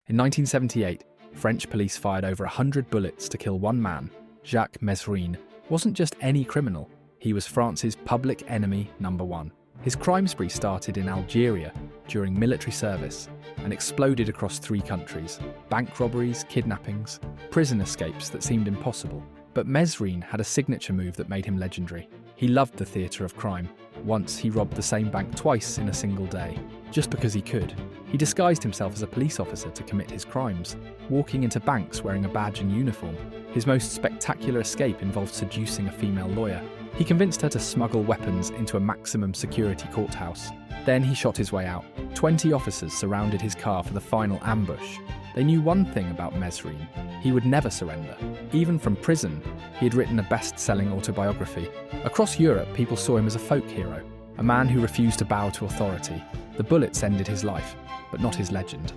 In 1978, French police fired over 100 bullets to kill one man. Jacques Mesrine wasn't just any criminal, he was France's public enemy number one. His crime spree started in Algeria during military service and exploded across 3 countries. Bank robberies, kidnappings, prison escapes that seemed impossible. But Mesrine had a signature move that made him legendary. He loved the theatre of crime. Once he robbed the same bank twice in a single day, just because he could. He disguised himself as a police officer to commit his crimes, walking into banks wearing a badge and uniform. His most spectacular escape involved seducing a female lawyer. He convinced her to smuggle weapons into a maximum security courthouse. Then he shot his way out. 20 officers surrounded his car for the final ambush. They knew one thing about Mesrine: he would never surrender. Even from prison, he had written a best-selling autobiography. Across Europe, people saw him as a folk hero, a man who refused to bow to authority. The bullets ended his life, but not his legend.